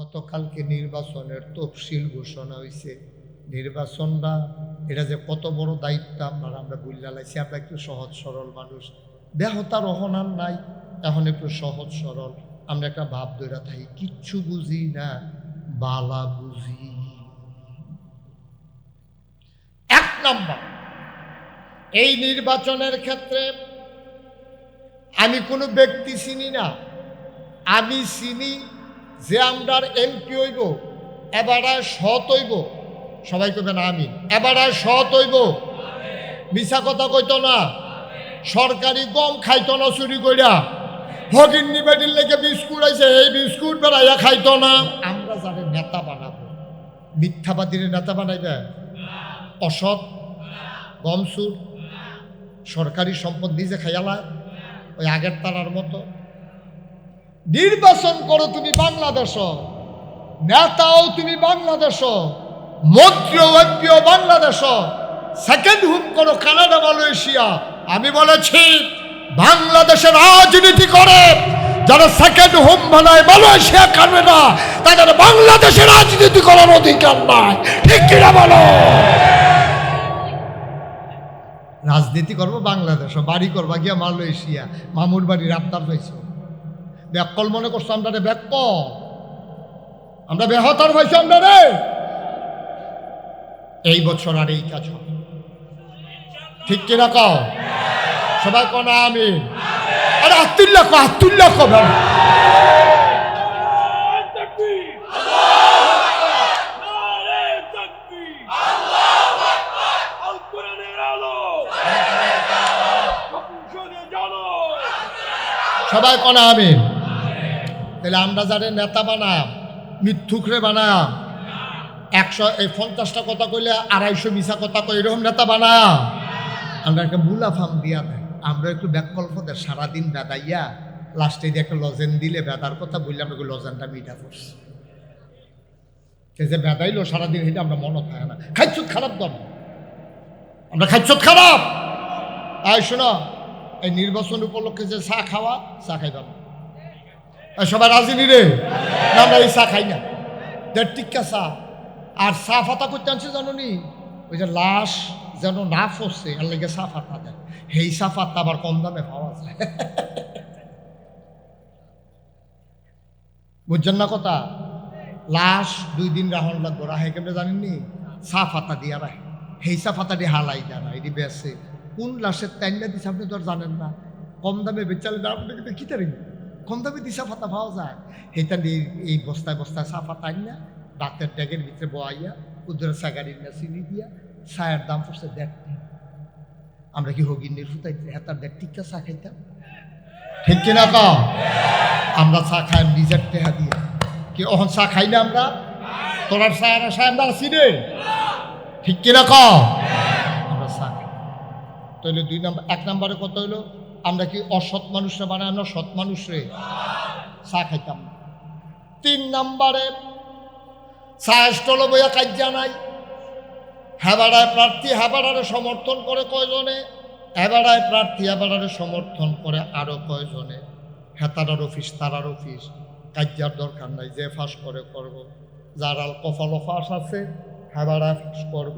গতকালকে নির্বাচনের তফসিল ঘোষণা হয়েছে। নির্বাচনটা এটা যে কত বড় দায়িত্ব আমরা বুঝলা লাইছি। আমরা একটু সহজ সরল মানুষ, দেহতার অহনার নাই, এখন একটু সহজ সরল। আমরা একটা ভাব দৈরা থাকি, কিচ্ছু বুঝি না, বালা বুঝি। এক নম্বর, এই নির্বাচনের ক্ষেত্রে আমি কোনো ব্যক্তি চিনি না, আমি চিনি যে আমরার এমপি হইব এবারায় সৎ হইব। সবাই কইবেন আমিন। এবারায় সৎ হইব, মিছা কথা কইতো না, সরকারি গম খাইতো না চুরি কইরা, হগিন্নি বেটির লেগে বিস্কুট আইছে এই বিস্কুট বেড়াইয়া খাইতো না। আমরা যাদের নেতা বানাবো, মিথ্যাবাদীর নেতা বানাইবে, অসৎ, গম চুর, সরকারি সম্পদ নিজে খাইয়ালায় ওই আগের তারার মতো। নির্বাচন করো তুমি বাংলাদেশ, নেতাও তুমি বাংলাদেশ, মন্ত্রীও এমপিও বাংলাদেশ, সেকেন্ড হোম করো কানাডা মালয়েশিয়া। আমি বলেছি বাংলাদেশের রাজনীতি করে যারা সেকেন্ড হোম বানায় মালয়েশিয়া কানাডা, তাদের বাংলাদেশের রাজনীতি করার অধিকার নাই। ঠিক কিনা বলো? রাজনীতি করবো বাংলাদেশ, বাড়ি করবা গিয়া মালয়েশিয়া, মামুর বাড়ির আবদার পাইছো। ব্যাকল মনে করছো আমরা রে? ব্যাকল আমরা বেহতার পাইছো আমরা রে। এই বছর আর এই কাজ হবে, ঠিক কিনা কও? সবাই কো না আমি? আরে আত্মুল্লাহ কো, আত্মুল্লাহ কো। সবাই কো না আমি? তাহলে আমরা যারা নেতা বানাম, মিথ্যুকরে বানাম, 150টা কথা কইলে 250 মিছা কথা কই, এরকম নেতা বানাম। আমরা একটা মুলাফাম দিয়া দেয়, আমরা একটু ব্যাকল্পদের সারাদিন বেদাইয়া লাস্টে দিয়ে একটা লজেন দিলে বেদার কথা বললে আমরা লজেনটা মিঠা করছি। যে বেদাইলো সারাদিন এটা আমরা মনে থাকে না। খাইছত খারাপ দল, আমরা খাইছত খারাপ। তাই শোনো, এই নির্বাচন উপলক্ষে যে চা খাওয়া, চা খাইবা না। সবাই রাজি নি রে? আমরা এই চা খাই না, টিক্কা চা। আর চা ফাতা করতে আনছে জানো নি? ওই যে লাশ যেন না ফসছে এর লেগে চা ফাতা দেয়। সেই চা ফাতা আবার কম দামে পাওয়া যায়। বুঝছেন না কথা? লাশ 2 দিন রাহন লাগবো, রাহে কেমনে জানেননি? চা ফাতা দিয়া রাখে, সেই চা ফাতা দিয়ে হালাই দেয় না, এটি বেছে। কোন লাশের টাইনা দিচ্ছে আপনি তো আর জানেন না। কম দামে বেচালে আপনাকে কি তারি কম দামে দিশা ফাতা পাওয়া যায়। সেইটা দিয়ে এই বস্তায় বস্তায় চা ফাতা না রাতের ড্যাগের ভিতরে বয়াইয়া উদ্ধার সাগারির না চিনি দিয়া চায়ের দাম পড়ছে 1.5 টাকা। আমরা কি হগিনের ফুটাই হেতার 1.5 টিকা চা খাইতাম? ঠিক কিনা কও? আমরা চা খাই নিজের টেহা দিয়ে। কি ওহন চা খাই না আমরা? তোরার চা আর চা আমরা আছি রে? ঠিক কিনা কও? আমরা চা খাই। তাহলে 2 নম্বর। 1 নম্বরে কত হইলো? আমরা কি অসৎ মানুষরা বানাই? আমরা সৎ মানুষরে চা খাইতাম না। 3 নম্বরে চা স্টল বইয়া কাজ নাই। হেবাড়ায় প্রার্থী হেবাড়ারে সমর্থন করে কয়জনে? হেবাড়ায় প্রার্থী হেবাড়ারে সমর্থন করে আরো কয়জনে? হেতারার অফিস তারার অফিস, কাজ্যার দরকার নাই, যে ফাঁস করে করব। যার আল কফালো ফাঁস আছে হেবাড়ায় ফাঁস করব।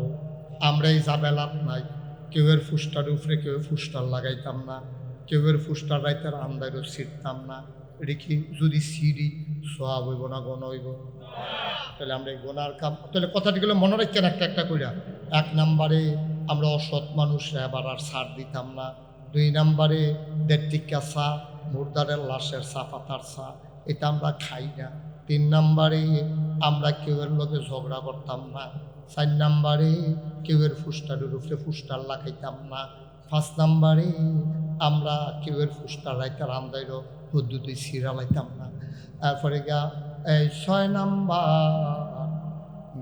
আমরা এই জাবেলাত নাই। কেউ এর ফুস্টার উপরে কেউ ফুস্টার লাগাইতাম না, কেউ এর ফুস্টার রাইতের আন্দারও ছিটতাম না। রেখি যদি সিঁড়ি সোয়াব হইব না গণ হইব? তাহলে আমরা এই গোনার কাম, তাহলে কথাটিগুলো মনে রাখছেন একটা একটা কইরা। 1 নম্বরে আমরা অসৎ মানুষ এবার আর ছাড় দিতাম না। 2 নম্বরে 1.5 টিকা চা, মুর্দারের লাশের চা পাতার চা, এটা আমরা খাই না। 3 নম্বরে আমরা কেউয়ের লোকে ঝগড়া করতাম না। 4 নম্বরে কেউয়ের ফুস্টারের উপরে ফুস্টার লাগাইতাম না। 5 নম্বরে আমরা কেউয়ের ফুস্টার রাইতে রান্দাইরও পদ্ধতি সিরালাইতাম না। তারপরে এই 6 নাম্বার,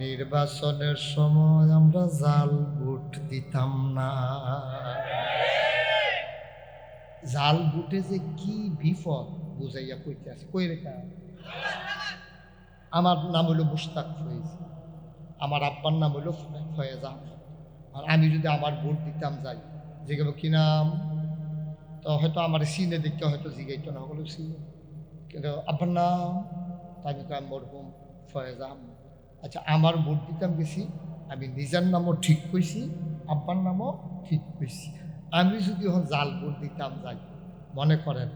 নির্বাচনের সময় আমরা জাল ভোট দিতাম না। জাল ভোটে যে কি বিপদ বুঝাইয়া কইতে আছে। কই রেখা? আমার নাম হইল মুশতাক ফয়েজ, আমার আব্বার নাম হইল ফয়েজ আহমেদ। আর আমি যদি আমার ভোট দিতাম যাই, জিজ্ঞাসা কি নাম, তো হয়তো আমার সিনে দেখতে হয়তো জিগাইতো না, হলো সিনে। কিন্তু আব্বার নাম, তাই মরহুম ফয়েজ আহমদ। আচ্ছা, আমার ভোট দিতাম গেছি, আমি নিজের নামও ঠিক কইছি, আব্বার নামও ঠিক কইছি। আমি যদি এখন জাল ভোট দিতাম যাই, মনে করেন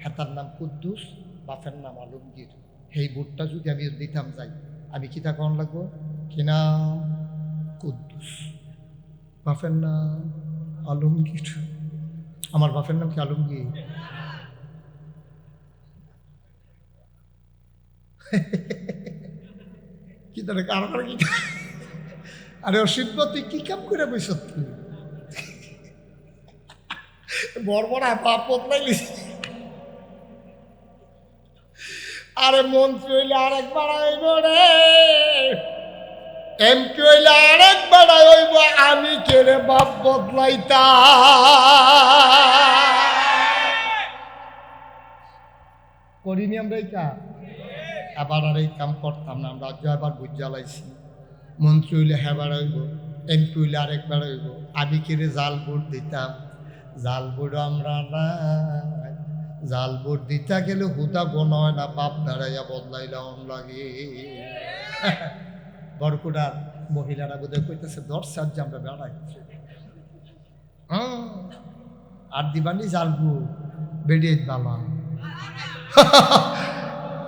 হেতার নাম কুদ্দুস, বাপের নাম আলমগীর, সেই ভোটটা যদি আমি দিতাম যাই, আমি কিতা কন লাগবো? কি নাম? কুদ্দুস, বাপের নাম আলমগীর। আমার বাপের নাম কি আলমগীর? কি ধরে কারো কি? আরে অসিদ্ধ, তুই কি কাম করে বইস? তুই বড় পাপ বদলাইলি। আরে মন্ত্রী হইলে আরেক বাড়াইব রে, এমপি হইলে আরেক বাড়াই হইব, আমি কেড়ে বাপ বদলাইতা করিনি আমরা এই কাম। আবার আর এই কাম করতাম না আমরা, এবার বুঝ জ্বালাইছি। মন্ত্রী হইলে হ্যাঁ বাড়াইব, এমপি হইলে আরেক বাড়াইব, আমি কেড়ে জাল ভোট দিতাম। জাল ভোট আমরা না, জাল ভোট দিতে গেলে হুদা গোন হয় না, বাপ দাঁড়াইয়া বদলাইলাম লাগে। বরকুড়ার মহিলারা বোধহয় কইতেছে 10 সাল যে আমরা বেড়াইছি, আর দিবানি জাল ভোট বেড়িয়ে বাবা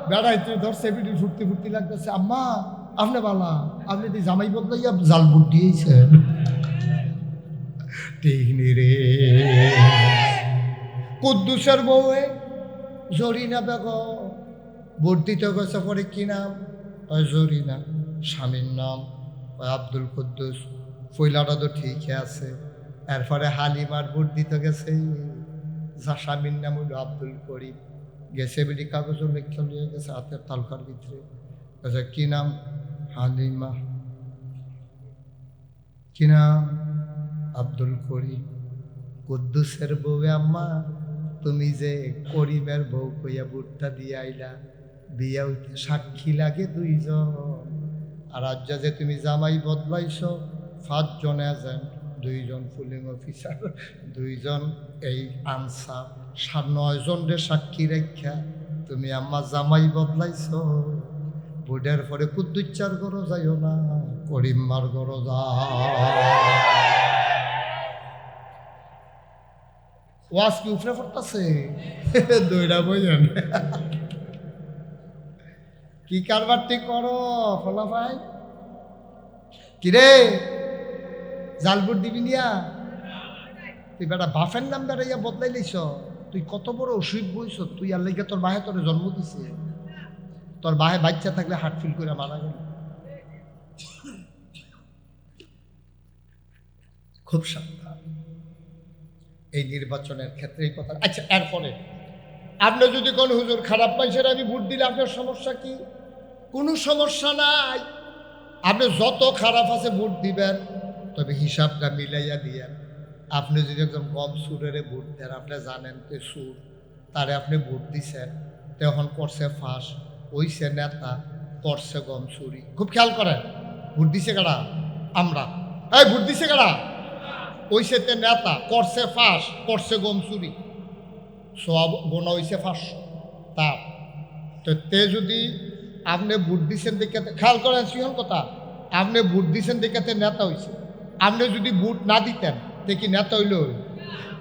বেড়াইতে ধরছে, বেড়ি ফুর্তি ফুর্তি লাগতেছে। আম্মা আপনি বালা, আপনি তো জামাই বদলাইয়া জাল ভোট দিয়েছেন। ঠিক নি রে। কুদ্দুসের বউয়ে জরিনা বেগম ভোট দিতে গেছে, পরে কি নাম? জরিনা। স্বামীর নাম আব্দুল কুদ্দুস। ফইলাটা তো ঠিকই আছে। এরপরে হালিমার ভোট দিতে গেছে, যা স্বামীর নাম হইল আব্দুল করিম। গেছে বেটি কাগজও লেখা নিয়ে গেছে হাতের তালকার ভিতরে। আচ্ছা, কি নাম? হালিমা। কি নাম? আব্দুল করিম। কুদ্দুসের বউয়ে আম্মা, তুমি যে করিমের বউ কইয়া ভোটটা দিয়ে আইলা, বিয়া হইতে সাক্ষী লাগে 2 জন। আর আজ যে তুমি জামাই বদলাইছ, 5 জন এজেন্ট, 2 জন পুলিং অফিসার, 2 জন এই আনসার, 9 জনের সাক্ষী রেখা তুমি আম্মা জামাই বদলাইছ। ভোটের পরে কুদ্দুচ্চার গরো যাইও না, করিম্মার গরো যা। ওয়াজ কি উফরে পড়তেছে? দইরা বইয়েন কি কারবারটি করো ফলা ভাই? কিরে জাল ভোট দিবি নিয়া? তুই বেটা বাফের নাম বেড়াইয়া বদলাই লইছ। তুই কত বড় অসুখ বইছ। তুই আর লেগে তোর বাহে তোর জন্ম দিছে। তোর বাহে বাচ্চা থাকলে হার্ট ফিল করে মারা গেল। খুব সাবধান এই নির্বাচনের ক্ষেত্রে এই কথা। আচ্ছা, এরপরে আপনি যদি কোন হুজুর খারাপ মানুষের আমি ভোট দিলে আপনার সমস্যা কি? কোনো সমস্যা নাই। আপনি যত খারাপ আছে ভোট দিবেন, তবে হিসাবটা মিলাইয়া দিয়েন। আপনি যদি একজন কম সুরের ভোট দেন, আপনি জানেন তো সুর, তারে আপনি ভোট দিছেন, তখন করছে ফাঁস, ওইছে নেতা, করছে গম চুরি। খুব খেয়াল করেন, ভোট দিছে কারা? আমরা। এই ভোট দিছে কারা? ওইছে তে নেতা, করছে ফাঁস, করছে গম চুরি, সব গোনা হইছে 500 তার। তো তে যদি আপনি ভোট দিচ্ছেন দেখে, খেয়াল করেন সিংহন কথা, আপনি ভোট দিচ্ছেন দেখে নেতা হইছে। আপনি যদি ভোট না দিতেন তে কি নেতা হইল?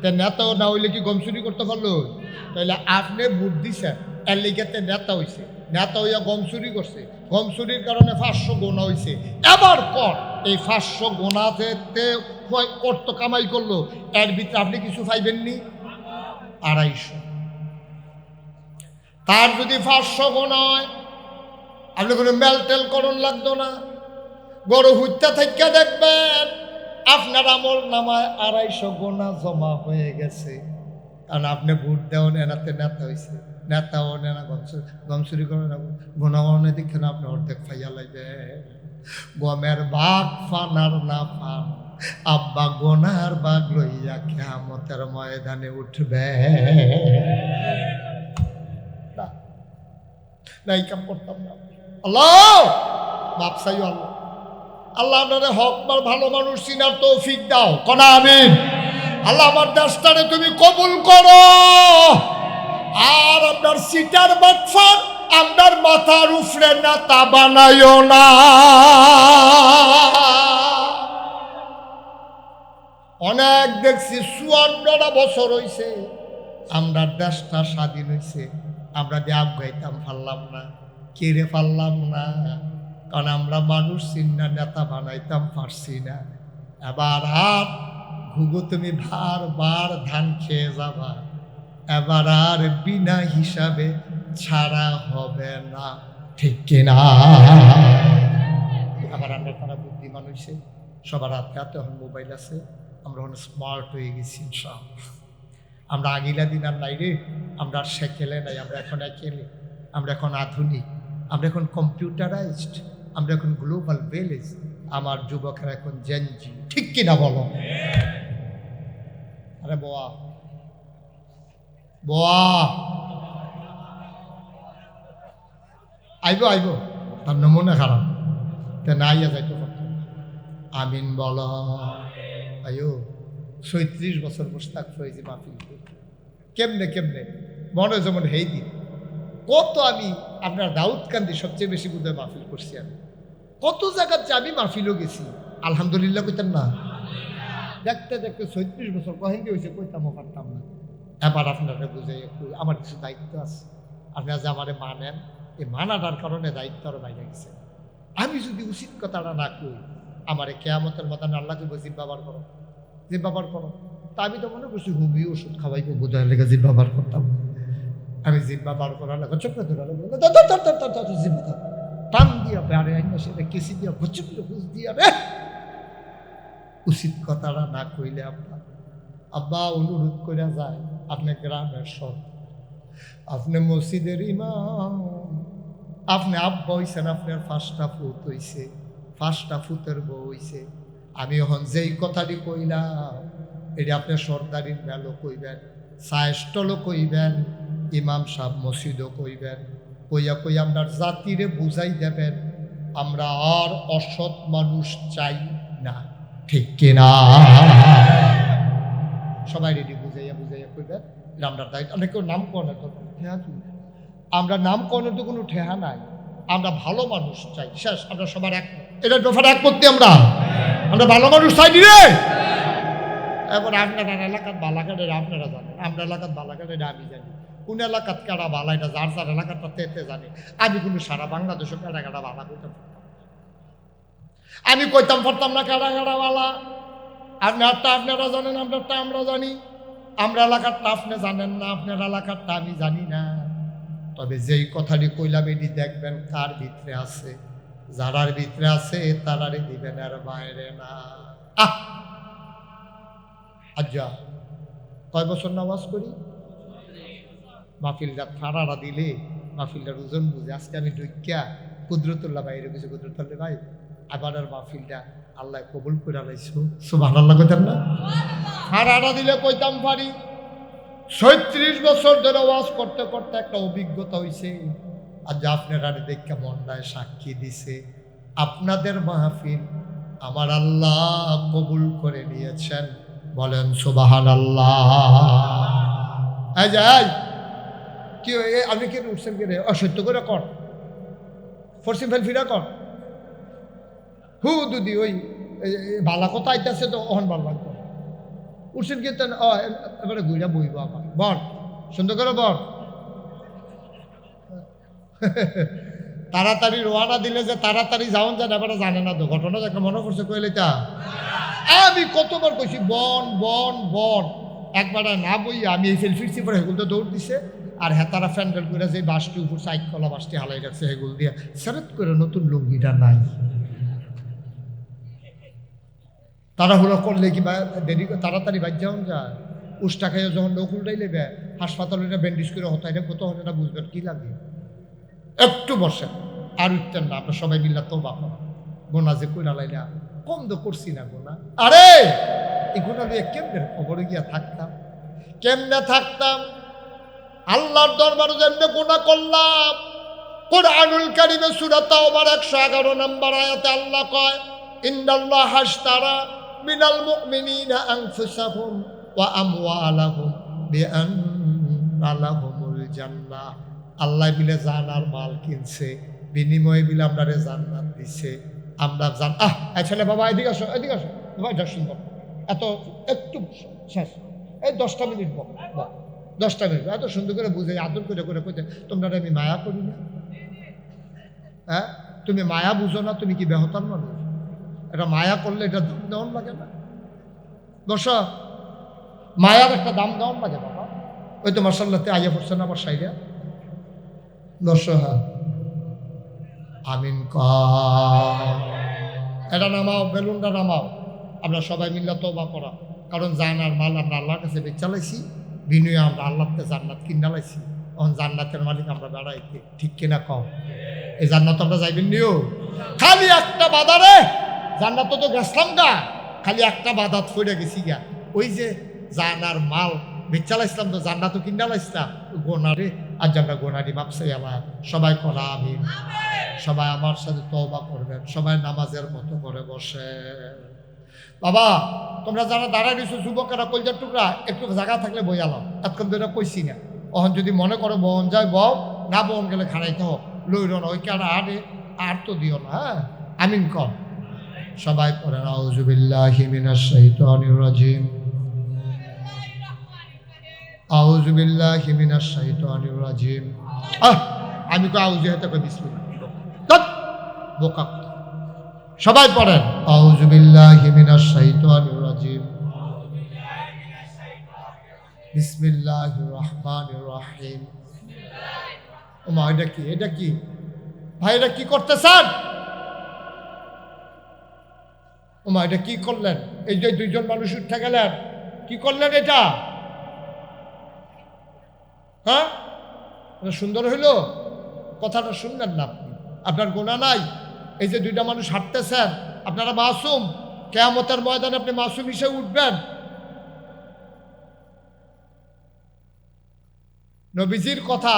তে নেতাও না হইলে কি গম চুরি করতে পারলো? তাহলে আপনি ভোট দিচ্ছেন, এর লিগেতে নেতা হইছে, নেতা হইয়া গম চুরি করছে, গম চুরির কারণে 500 গোনা হইছে। এবার কর এই 500 গোনাতে কত কামাই করলো, এর ভিতরে আপনি কিছু পাইবেননি? 250। তার যদি 500 গোনা হয়, আপনি কোনো মেলটেল করণ লাগতো না। বড় হুত্যা থেকে দেখবেন আপনার আমল নামায় 250 গোনা জমা হয়ে গেছে। কারণ আপনি ভোট দেওয়ান, এনাতে নেতা হয়েছে, নেতাও নেনা গমচুরি করে না, গোনাওয়ানে দেখে না আপনি অর্ধেক ফাইয়া লাইবে। গমের বাঘ ফানার না ফান, আব্বা গোনার বাঘ লইয়া কিয়ামতের ময়দানে উঠবে না। এই কাম করতাম না। আল্লাহ মাপ চাই। আল্লাহ আল্লাহ আপনারে হক বার ভালো মানুষ চিনার তৌফিক দাও, কনা আমিন। আল্লাহ আমার দেশটারে তুমি কবুল করো। আর আপনার সিটার বাটফার আমরার মাথার উপরে নেতা বানাইও না। অনেক দেখছি 54টা বছর হইছে আমরা দেশটা স্বাধীন হইছে, আমরা দিয়ে আগাইতাম পারলাম না। কেড়ে পারলাম না, কারণ আমরা মানুষ চিন্না নেতা বানাইতাম পারছি না। এবার আর ঘুঘু তুমি বারবার ধান খেয়ে যাবা, এবার আর বিনা হিসাবে ছাড়া হবে না, ঠিক কিনা? আবার আমরা তারা বুদ্ধিমান হয়েছে, সবার হাতে হাতে এখন মোবাইল আছে, আমরা এখন স্মার্ট হয়ে গেছি ইনশাআল্লাহ। আমরা আগিলা দিন আর নাই রে, আমরা আর সেকেলে নাই, আমরা এখন একেলে, আমরা এখন আধুনিক, আমরা এখন কম্পিউটারাইজড, আমরা এখন গ্লোবাল ভিলেজ। আমার যুবকেরা এখন জেনজি, ঠিক কিনা বলো? আরে বোয়া বোয়া আইব আইব, তার নমুনা খারাপ, তা না আইয়া যাইতে পারত। আমিন বল। আয়ো 37 বছর মোস্তাক ফয়েজি মাহফিল কেমনে কেমনে মনে যেমন হেই দিন কত আমি আপনার দাউদকান্দি সবচেয়ে বেশি বোধহয় মাহফিল করছি। আমি কত জায়গার যে আমি মাহফিলও গেছি, আলহামদুলিল্লাহ কইতাম না? দেখতে দেখতে 36 বছর কহেন হয়েছে, কইতামও পারতাম না। এবার আপনারা বুঝাই আমার কিছু দায়িত্ব আছে, আপনারা যে আমারে মানেন, এই মানাটার কারণে দায়িত্ব আরো বাইরে গেছে। আমি যদি উচিত কথাটা না কই, আমারে কেয়ামতের মতন আল্লাহকে জিভ ব্যবহার করো, জিভ ব্যবহার করো। তা আমি তো মনে করছি হুবি ওষুধ খাওয়াইবো বোঝার লেগে জিভ ব্যবহার করতাম। আমি জিভ ব্যবহার করার লেগে চোখে ধরা জিভ টান দিয়া বেড়ে আইন সেটা কেসি দিয়া ঘুচুক ঘুষ দিয়া রে। উচিত কথাটা না কইলে আপনার আব্বা অনুরোধ করে যায়, আপনি গ্রামের সব, আপনি মসজিদের ইমাম, আপনি আব্বা হইছেন, আপনার 5টা ফুট হইছে, 5টা ফুটের বউ হইছে। আমি এখন যেই কথাটি কইলাম এটা আপনি সর্দারির মেলও কইবেন, সায়েস্টলও কইবেন, ইমাম সাহেব মসজিদও কইবেন, কইয়া কই আপনার জাতিরে বুঝাই দেবেন আমরা আর অসৎ মানুষ চাই না, ঠিক কিনা? সবাই রেডি বুঝাইয়া বুঝাইয়া কইবেন, এটা আমরা দায়িত্ব। আমরা কেউ নামকরণের তো ঠেহা কি, আমরা নামকরণের তো কোনো ঠেহা নাই, আমরা ভালো মানুষ চাই, শেষ। আমরা সবার এক, এটার ব্যাপারে এক করতে আমরা ভালো মানুষ চাই রে। এবার আপনারা এলাকার বালাঘাটের আপনারা জানেন, আমরা এলাকার বালাঘাটের আমি জানি, কোন এলাকাত কারা বালা এটা যার যার এলাকাটা তেতে জানে। আমি কিন্তু সারা বাংলাদেশে কারা কারা বালা কইতাম, আমি কইতাম পারতাম না কারা কারা বালা। আপনারটা আপনারা জানেন, আপনারটা আমরা জানি, আমরা এলাকারটা আপনি জানেন না, আপনার এলাকারটা আমি জানি না। তবে যেই কথাটি কইলাম এটি দেখবেন কার ভিতরে আছে, যারার ভিতরে আছে তারারে দিবেন, আর বাইরে না। আচ্ছা কয় বছর নামাজ করি, মাহফিলটা ফাড়াটা দিলে মাহফিলটার ওজন বুঝে। আজকে আমি ঢুকিয়া কুদরতুল্লাহ বাইরে কিছু কুদরতুল্লাহ ভাই আবার আর মাহফিলটা আল্লাহ কবুল করে লাইছো, সুবহানাল্লাহ কইতাম না? ফাড়াটা দিলে কইতাম পারি। 37 বছর ধরে ওয়াজ করতে করতে একটা অভিজ্ঞতা হয়েছে। আর যা আপনারা দেখে মন্ডায় সাক্ষী দিছে, আপনাদের মাহফিল আমার আল্লাহ কবুল করে নিয়েছেন, বলেন সুবহানাল্লাহ। এই যাই কি আপনি কি উঠছেন কে রে? অসত্য করে কর, ফরসিম ফেল ফিরা কর, হু দুদি ওই বালা কথা আইতেছে তো অহন ভাল লাগতো। উঠছেন কি এবারে ঘুরা বইব আমার বর, সুন্দর করে বর। তাড়াতাড়ি রোয়ানা দিলে যে তাড়াতাড়ি যাওন যায়, এবারে জানে না তো ঘটনা একটা মনে করছে কইলে তা। আমি কতবার কইছি বন বন বন, একবারে না বইয়া আমি এই ফেল ফিরছি পরে হেগুল তো দৌড় দিছে, আর হেতারা ফ্যান্ডেল করে যে বাসটি উপর সাইড কলা বাসটি হালাই রাখছে হেগুল দিয়া সেরেত করে নতুন লুঙ্গিটা নাই। তাড়াহুড়ো করলে কি দেরি তাড়াতাড়ি বাদ যাওয়া যায়। উষ্টা খাইয়া যখন নকুলটাই নেবে হাসপাতালে ব্যান্ডেজ করে হতাই না, কত হলে না বুঝবেন কি লাগে। একটু বসেন আর উঠতেন না, আমরা সবাই মিল্লা তো বাপ গোনা যে কইরা লাইলা কম তো করছি না গোনা। আরে এই গোনা নিয়ে কেমনে খবরে গিয়া থাকতাম, কেমনে থাকতাম? আল্লাহর দরবারে যেমনে গোনা করলাম। কুরআনুল কারীমে সূরা তাওবার 111 নম্বর আয়াতে আল্লাহ কয়, ইন্নাল্লাহা আশতারা মিনাল মুমিনিনা আনফুসাহুম ওয়া আমওয়ালাহুম বিআন্না লাহুমুল জান্নাহ। আল্লাহ বিলে জান আর মাল কিনছে, বিনিময়ে বিলে আমরা জান্নাত দিছে। আমরা ছেলে বাবা এদিকে আসো, এদিকে আসো বাবা, এটা সুন্দর এত একটু শেষ এই 10টা মিনিট বক 10টা মিনিট এত সুন্দর করে বুঝে আদর করে করে কইতে তোমরা আমি মায়া করি না? হ্যাঁ, তুমি মায়া বুঝো না? তুমি কি বেহতার মানুষ? এটা মায়া করলে এটা দাম দেওয়ান লাগে না? বসো, মায়ার একটা দাম দেওয়ান লাগে বাবা। ওই তো মাসাল্লাতে আইয়া পড়ছে না আমার সাইডে। বসো, হ্যাঁ আমিন এটা নামাও, বেলুনটা নামাও। আমরা সবাই মিল্লা তওবা করা, কারণ জানার মাল আমরা আল্লাহর কাছে বেচালাইছি, বিনয়ে আমরা আল্লাহতে জান্নাত কিনা লাইছি। তখন জান্নাতের মালিক আমরা বেড়াইতে, ঠিক কিনা কম? এই জান্নাত আমরা যাইবেন নিও, খালি একটা বাধারে জান্নাত তো গেছলাম গা, খালি একটা বাধাত ফিরে গেছি গা। ওই যে জানার মাল বেচালাইছিলাম তো জান্নাত কিনা লাইছিলাম, গোনারে আজ আমরা গোনারি বাপসাই আমার সবাই করা আমি সবাই আমার সাথে তওবা করবেন, সবাই নামাজের মতো করে বসে। বাবা তোমরা যারা দাঁড়ায় রয়েছো যুবকেরা কলজার টুকরা, একটু জায়গা থাকলে বইয়ালাম, এতক্ষণ ধরে কইছি না। ওখান যদি মনে করো বহন যায় বউ, না বহন গেলে খাড়াইতে হোক, লইল না ওই কারা আরে আর তো দিও না। হ্যাঁ আমিন কম সবাই পড়েন। আউযু বিল্লাহি মিনাশ শাইতানির রাজিম, আউযু বিল্লাহি মিনাশ শাইতানির রাজিম। আমি কই আউযু হাতে কই বিসমিল্লাহ, বোকা। সবাই পড়েন আউযু বিল্লাহি মিনাশ শাইতানির রাজিম, বিসমিল্লাহির রহমানির রহিম। ওমা এটা কি, এটা কি ভাই, এটা কি করতেছেন? ওমা এটা কি করলেন? এই যে দুইজন মানুষ উঠে গেলেন, কি করলেন এটা? হ্যাঁ সুন্দর হইল? কথাটা শুনলেন না আপনি? আপনার গুনাহ নাই? এই যে দুইটা মানুষ হাঁটতেছেন, আপনারা মাসুম, কিয়ামতের ময়দানে আপনি মাসুম হিসেবে উঠবেন। নবীজির কথা,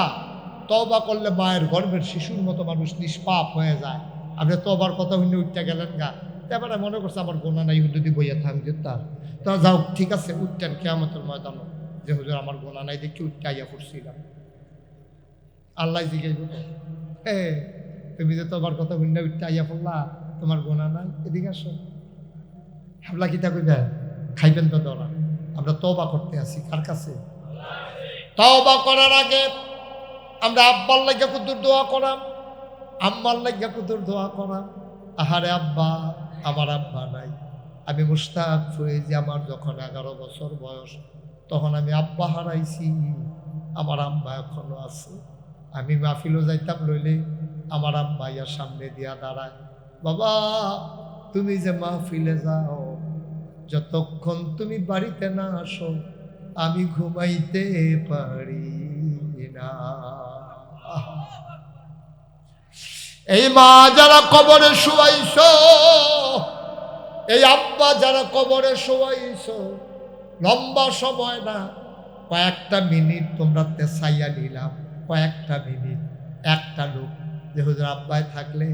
তওবা করলে মায়ের গর্ভের শিশুর মতো মানুষ নিষ্পাপ হয়ে যায়। আপনি তওবার কথা হইলে উঠতে গেলেন গা, এবারে মনে করছে আমার গুনাহ নাই, যদি বইয়া থামবে তার তা যাও, ঠিক আছে উঠতেন কিয়ামতের ময়দানে, যে হুজুর আমার গুনাহ নাই দেখি উঠতে আইয়া পড়ছিলাম। আল্লাহ জিজ্ঞেস করো, তুমি যে তোমার কথা হইলে উঠতে আইয়া পড়লা, তোমার গুনাহ নাই, এদিকে আসো। হাবলা কিতা কইবে? খাইবেন তো ধরা। আমরা তওবা করতে আসি কার কাছে? তওবা করার আগে আমরা আব্বার লাগিয়া কুতুর দোয়া করাম, আম্মার লাগিয়া কুতুর দোয়া করাম। আহারে আব্বা, আমার আব্বা নাই। আমি মুশতাক হয়ে যে আমার যখন 11 বছর বয়স, তখন আমি আব্বা হারাইছি, আমার আব্বা এখনো আছে। আমি মাহফিলও যাইতাম লইলে আমার আব্বা ইয়া সামনে দিয়া দাঁড়ায়, বাবা তুমি যে মাহফিলে যাও, যতক্ষণ তুমি বাড়িতে না আসো আমি ঘুমাইতে পারি না। এই মা যারা কবরে শুয়াইছো, এই আব্বা যারা কবরে শুয়াইছো, লম্বা সময় না, কয়েকটা মিনিট তোমরা তেসাইয়া নিলাম, কয়েকটা মিনিট। একটা লোক যে হুজুর আব্বায় থাকলে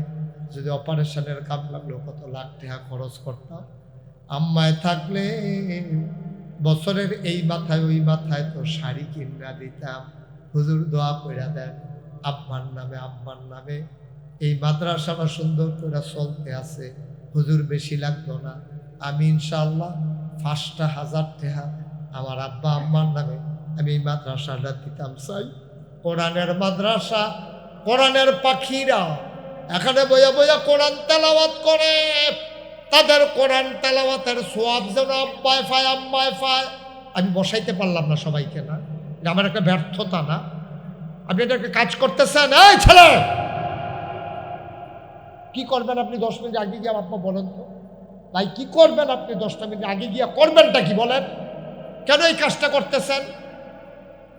যদি অপারেশনের কাম লাগলো কত লাখ টাকা খরচ করতাম, আম্মায় থাকলে বছরের এই মাথায় ওই মাথায় তো শাড়ি কিনা দিতাম। হুজুর দোয়া কইরা দেন আব্বার নামে, আব্বার নামে। এই মাদ্রাসাটা সুন্দর করে চলতে আছে, হুজুর বেশি লাগতো না, আমি ইনশাআল্লাহ 5,000 টাকা আমার আব্বা আম্মার নামে আমি এই মাদ্রাসাটা দিতাম চাই। কোরআনের মাদ্রাসা, কোরআনের পাখিরা এখানে বইয়া বইয়া কোরআন তেলাওয়াত করে, তাদের কোরআন তেলাওয়াতের সোয়াব যেন আব্বায় পায়, আম্মায় পায়। আমি বসাইতে পারলাম না সবাইকে, না এটা আমার একটা ব্যর্থতা না? আপনি এটাকে কাজ করতেছেন? এই ছেলে কি করবেন আপনি 10 মিনিট আগে গিয়ে আব্বা বলেন তো ভাই, কি করবেন আপনি 10টা মিনিট আগে গিয়া? করবেনটা কি বলেন? কেন এই কাজটা করতেছেন?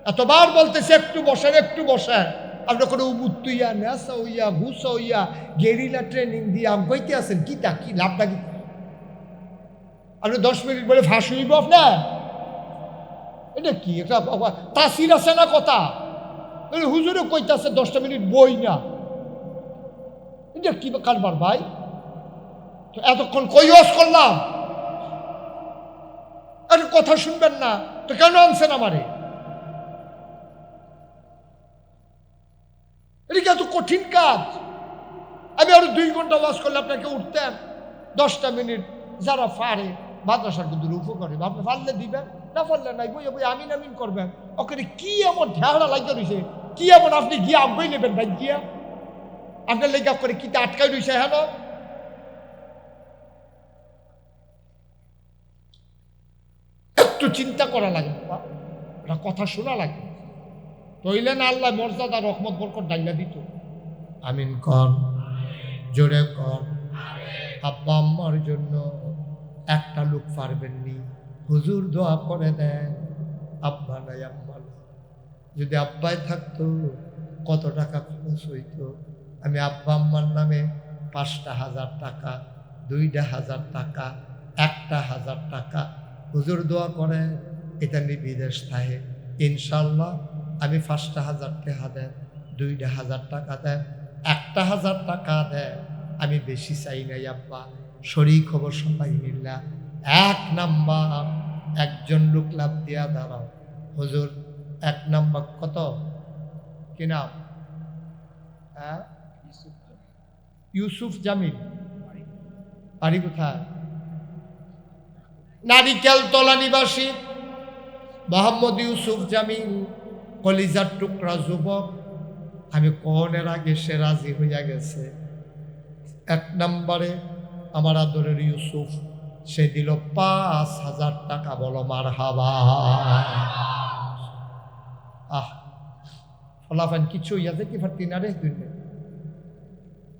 এতবার বলতেছে একটু বসেন, একটু বসেন, আপনি কোনো উবুত্তুইয়া নেশা হইয়া ঘুষা হইয়া গেরিলা ট্রেনিং দিয়ে আম কইতে আছেন, কিটা কি লাভটা কি? আপনি 10 মিনিট বলে ফাঁস হইব আপনার? এটা কি একটা তাসির আছে না কথা? হুজুরে কইতাছে 10টা মিনিট বই না, এটা কি কারবার ভাই? এতক্ষণ কই ওয়াজ করলাম, আরে কথা শুনবেন না তো কেন আনছেন আমারে? কঠিন কাজ। আমি আরো 2 ঘন্টা ওয়াজ করলে আপনাকে উঠতেন 10টা মিনিট যারা পারে মাদ্রাসার কিন্তু উপকারী, আপনি পারলে দিবেন, না পারলে নাই, বই বই আমিন আমিন করবেন। ওখানে কি এমন ঢেড়া লাগিয়ে রয়েছে, কি এমন আপনি গিয়া আব্বাই নেবেন ভাই, গিয়া আপনার লেগে করে কিতে আটকাই রয়েছে। হ্যাঁ, একটু চিন্তা করা লাগে, ওটা কথা শোনা লাগে। তইলে না আল্লাহ মর্যাদা রহমত বরকত ডাইলা দিত। আমিন কর, জোরে কর। আব্বা আম্মার জন্য একটা লোক পারবেননি, হুজুর দোয়া করে দেন। আব্বা নাই, আম্মা নাই। যদি আব্বাই থাকতো কত টাকা খরচ হইতো। আমি আব্বা আম্মার নামে 5টা 1000 টাকা, 2টা 1000 টাকা, 1টা 1000 টাকা হুজুর দোয়া করে এটা নিয়ে বিদেশ থাকে ইনশাল্লাহ। আমি 5টা 1000 টাকা দেন, 2টা 1000 টাকা দেন, 1টা 1000 টাকা দেন, আমি বেশি চাই নাই আব্বা। শরীর খবর সবাই মিল্লা 1 নাম্বার একজন লোক লাভ দিয়া দাঁড়াও। হুজুর 1 নাম্বার কত, কি নাম? হ্যাঁ, ইউসুফ জামিল। বাড়ি কোথায়? নারিকেল তলা নিবাসী মোহাম্মদ ইউসুফ জামিল, কলিজার টুকরা যুবক। আমি কোনের আগে সে রাজি হইয়া গেছে। 1 নম্বরে আমার আদরের ইউসুফ, সে দিল 5000 টাকা। বলো মারহাবা। ফলাফান কিছু হইয়া যাইতে পারতি না রে,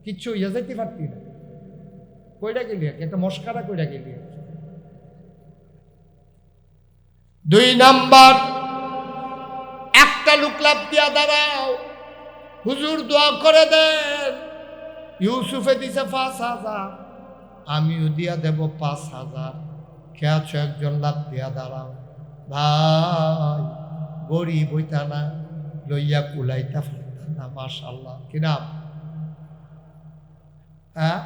কিচ্ছু হইয়া যাইতে পারতি না। কইরা গেলি একটা মস্কারা কইরা গেলি। 2 নাম্বার একটা লোক লাভ দিয়া দাঁড়াও, হুজুর দোয়া করে দেন। ইউসুফে দিছে 5000, আমিও দিয়া দেব 5000। কে আছো একজন লাভ দিয়া দাঁড়াও। ভাই গরিব হইতা না, লইয়া কুলাইতা ফেলতা না। মাশাআল্লাহ, কি নাম? হ্যাঁ,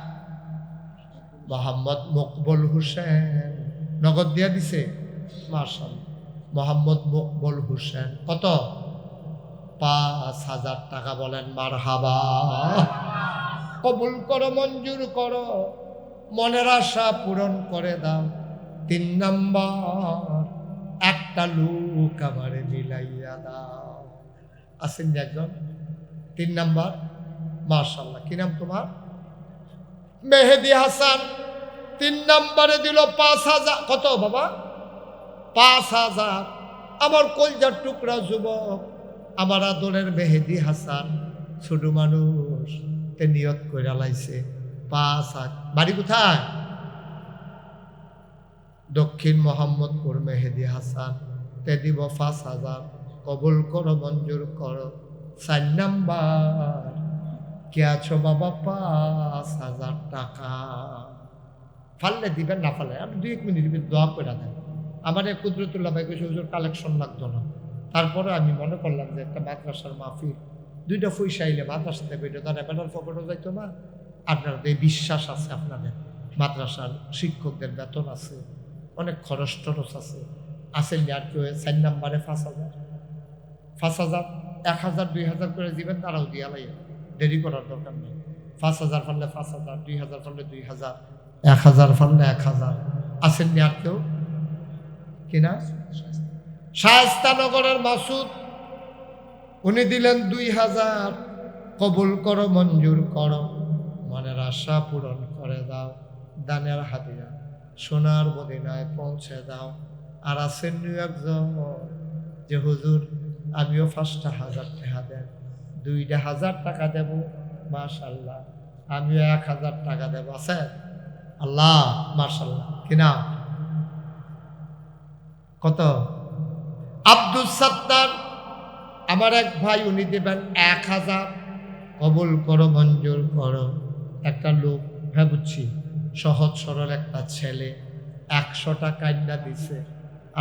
মোহাম্মদ মকবুল হোসেন। নগদ দিয়া দিছে। মাশাআল্লাহ, মোহাম্মদ মকবুল হোসেন। কত? 5000 টাকা। বলেন মারহাবা। কবুল করো, মঞ্জুর করো, মনের আশা পূরণ করে দাও। 3 নাম্বার একটা লোক আমারে মিলাইয়া দাও। আছেন একজন? 3 নাম্বার। মাশাআল্লাহ, কি নাম তোমার? মেহেদি হাসান। 3 নাম্বারে দিল 5000। কত বাবা? 5000। আমার কলজার টুকরা যুবক, আমার আদরের মেহেদি হাসান, ছোট মানুষ, তে নিয়ত করে লাইছে 5000। বাড়ি কোথায়? দক্ষিণ মোহাম্মদপুর। মেহেদি হাসান, তে দিব 5000। কবুল করো, মঞ্জুর করো। 4 নাম্বার কে আছো বাবা? 5000 টাকা। ফাললে দিবেন, না ফালে আপনি 2-1 মিনিট দোয়া করে দেন। আমার এক কুদরতুল্লাহ ভাই কইছে হুজুর কালেকশন লাগতো না। তারপরে আমি মনে করলাম যে একটা মাদ্রাসার মাহফিল, 2টা পয়সা আইলে মাদ্রাসাতে বেরো, তার এবার পকেটও যাইতো না। আপনাদের এই বিশ্বাস আছে, আপনাদের মাদ্রাসার শিক্ষকদের বেতন আছে, অনেক খরচ টরচ আছে। আসেন আর কেউ 4 নাম্বারে 5000, 5000, 1000, 2000 করে দিবেন, তারাও দিয়া লাই, দেরি করার দরকার নেই। 5000 ফানলে 5000, 2000 ফানলে 2000, 1000 ফানলে 1000। আসেন আর কেউ? কিনা? শায়েস্তানগরের মাসুদ, উনি দিলেন 2000। কবুল করো, মঞ্জুর করো, মনের আশা পূরণ করে দাও। দানের হাদিয়া সোনার মদিনায় পৌঁছে দাও। আর আছেন একজন যে হুজুর আমিও 5টা 1000 টাকা দেন, 2টা 1000 টাকা দেব। মাশাআল্লাহ, আমিও 1000 টাকা দেব। আছে? আল্লাহ, মাশাআল্লাহ। কি নাম? কত? আব্দুল সত্তার, আমার এক ভাই, উনি দেবেন 1000। কবুল করো, মঞ্জুর করো। একটা লোক, হ্যাঁ বুঝছি, সহজ সরল একটা ছেলে, 100 টাকা না দিছে।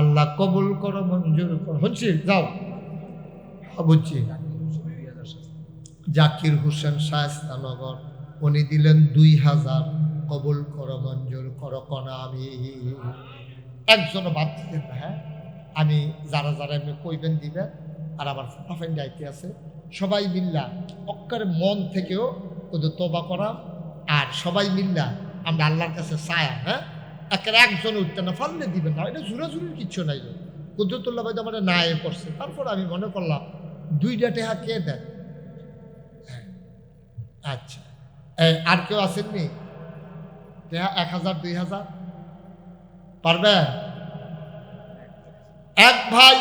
আল্লাহ কবুল করো, মঞ্জুর করো। হচ্ছে যাও, বুঝছি। জাকির হোসেন, শায়েস্তানগর, উনি দিলেন 2000। কবুল করো, মঞ্জুর করো। কনা আমি একজনও বাদ দিতেন না। হ্যাঁ, আমি যারা যারা এমনি কইবেন দিবেন। আর আমার ফোটাফেন গাইতে আছে, সবাই মিল্লা অক্কারে মন থেকেও ওদের তোবা করা, আর সবাই মিল্লা আমরা আল্লাহর কাছে ছায়া, হ্যাঁ একের একজন উঠতে না ফাললে দিবেন না, এটা জুরাজুরির কিচ্ছু নাই। কুদরতুল্লাহ ভাই তো আমার না এ করছে, তারপর আমি মনে করলাম 2টা টেহা কে দেন। আচ্ছা আর কেউ আসেননি? টেহা 1000 2000 পারবে? এক ভাই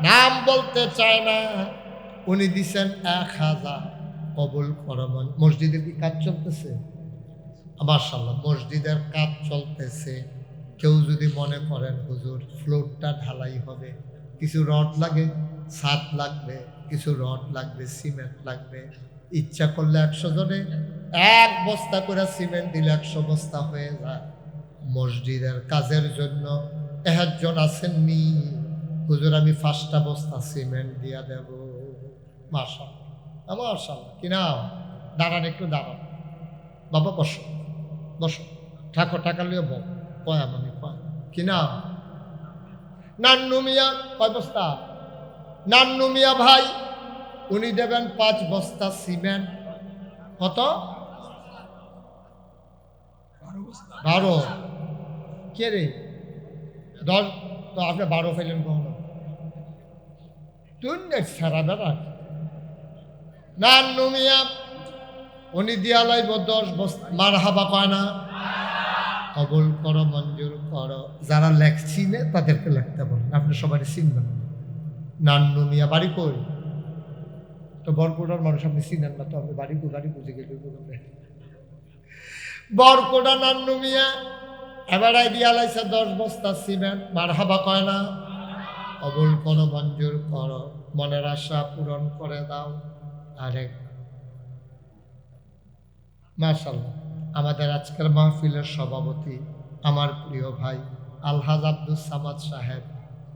নাম বলতে চায় না, উনি দিছেন 1000। কবুল করো। মসজিদে কি কাজ চলতেছে? মাশাআল্লাহ মসজিদের কাজ চলতেছে। কেউ যদি মনে করেন হুজুর ফ্লোরটা ঢালাই হবে, কিছু রড লাগে, ছাদ লাগবে, কিছু রড লাগবে, সিমেন্ট লাগবে, ইচ্ছা করলে 100 জনে 1 বস্তা করে সিমেন্ট দিলে 100 বস্তা হয়ে যায়। মসজিদের কাজের জন্য 1 জন আসেননি, হুজুর আমি 5টা বস্তা সিমেন্ট দিয়া দেব। মাশাআল্লাহ মাশাআল্লাহ। কি নাম? দাঁড়ান একটু দাঁড়ান বাবা, বসো বসো, ঠাকুর টাকা লিয়ে বল কয়া মানে কয়। কি নাম? নান্নু মিয়া। কয় বস্তা? নান্নু মিয়া ভাই উনি দেবেন 5 বস্তা সিমেন্ট। কত? 12। কে রে 10? তো আপনি 12 ফেলেন কখনো? তুই সারা বেড়া। নান্নু মিয়া উনি দিয়া লাইব 10 বস্তা। মারহাবা কয় না? কবুল করো, মঞ্জুর করো। যারা লেখছি না তাদেরকে লিখতে বলেন, আপনি সবাই চিনবেন না। নান্নু মিয়া বাড়ি কই? তো বরকুড়ার মানুষ আপনি চিনেন না, তো আপনি বাড়ি বুঝে গেলে বরকুড়া নান্নু মিয়া এবার দিয়া লাইছে 10 বস্তা সিমেন্ট। মারহাবা কয় না? কবুল করো, মঞ্জুর করো, মনের আশা পূরণ করে দাও। আরেক মাশাআল্লাহ আমাদের আজকের মাহফিলের সভাপতি আমার প্রিয় ভাই আলহাজ আব্দুস সামাদ সাহেব,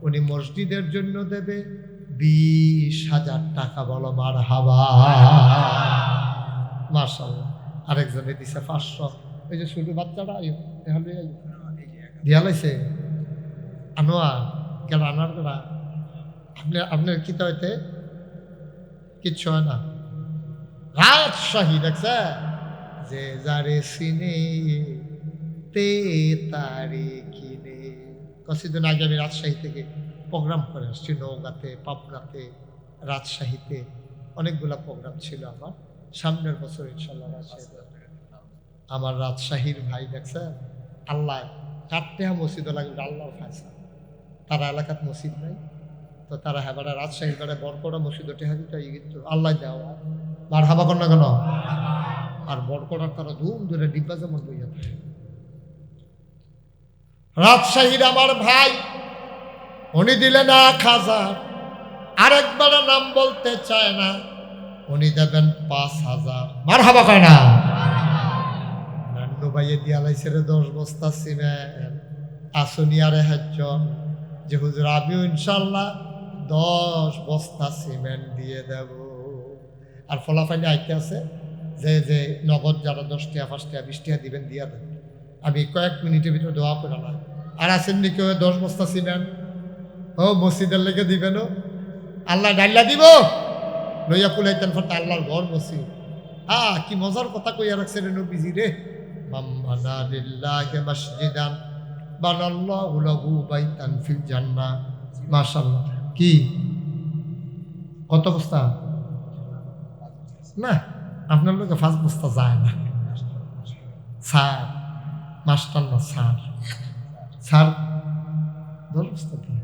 উনি মসজিদের জন্য দেবে 20,000 টাকা। বলো মারহাবা। মাশাআল্লাহ। আরেকজনে দিছে 500। ওই যে ছোট বাচ্চাটা দিয়া লাইছে আনোয়ার কেন? আনোয়ার কেনা আপনার কিতা হইতে কিচ্ছু হয় না। রাজশাহী দেখছে যে যারে সিনে তে তারে কিনে। কিছুদিন আগে আমি রাজশাহী থেকে প্রোগ্রাম করে আসছি, নওগাঁতে, পাবনাতে, রাজশাহীতে অনেকগুলা প্রোগ্রাম ছিল আমার। সামনের বছর ইনশাল্লাহ রাজশাহী। আমার রাজশাহীর ভাই দেখছে আল্লাহ কাটতে মসজিদও লাগবে, আল্লাহর ফায়সা। তারা এলাকাত মসজিদ নাই, তো তারা হ্যাঁ রাজশাহীর বেড়ে বরকড়া মসজিদ ওঠে হাজি তাই কিন্তু আল্লাহ দেওয়া আর হাবা কর না কেন। আর বরকড়ার তারা ধুম ধরে ডিব্বা যেমন বইয়া থাকে। রাজশাহীর আমার ভাই উনি দিলেন 1000। আরেকবার নাম বলতে চায় না, উনি দেবেন 5000। মারহাবা কয় না? নান্নু ভাইয়ে দিয়া লাইছে রে 10 বস্তা সিমেন্ট। আসুনিয়ারে একজন যে হুজুর আমিও ইনশাল্লাহ 10 বস্তা সিমেন্ট দিয়ে দেব। আর ফলাফাইলে আইতে আছে যে যে নগদ যারা 10 টাকা 5 টাকা 20 টাকা দিবেন দিয়া দেন। আমি কয়েক মিনিটের ভিতরে দোয়া করে না। আর আসেন নি কেউ 10 বস্তা সিমেন্ট? ও মসজিদের লেগে দিবেন, আল্লাহ ডাল্লা দিব লইয়া কুলাইতেন ফটা আল্লাহর ঘর মসজিদ। কি মজার কথা কইয়া রাখছে রে নবীজি রে। মাম্মানা লিল্লাহি মাসজিদান বানাল্লাহু লাহু বাইতান ফিল জান্নাহ। মাশাআল্লাহ। কি কত বস্তা? না আপনার লোকে 5 বস্তা যায় না। স্যার মাস্টার না স্যার, স্যার 10 বস্তা দিয়ে।